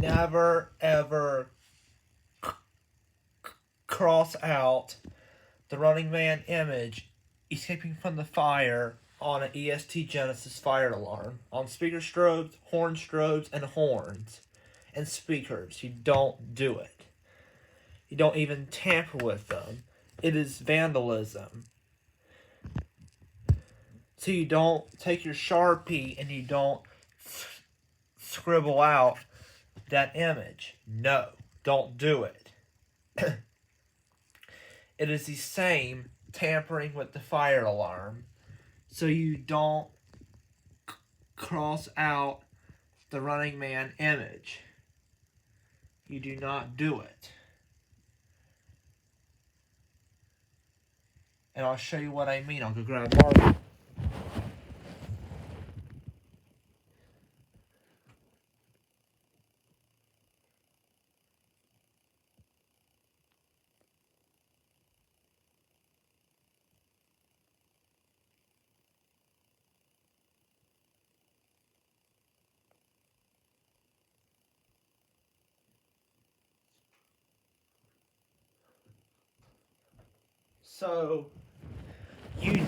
never ever cross out the Running Man image escaping from the fire on an EST Genesis fire alarm. On speaker strobes, and horns. And speakers. You don't do it. You don't even tamper with them. It is vandalism. So you don't take your Sharpie and you don't scribble out that image. No, don't do it. It is the same tampering with the fire alarm. So you don't cross out the Running Man image. You do not do it. And I'll show you what I mean. I'll go grab marker. So you don't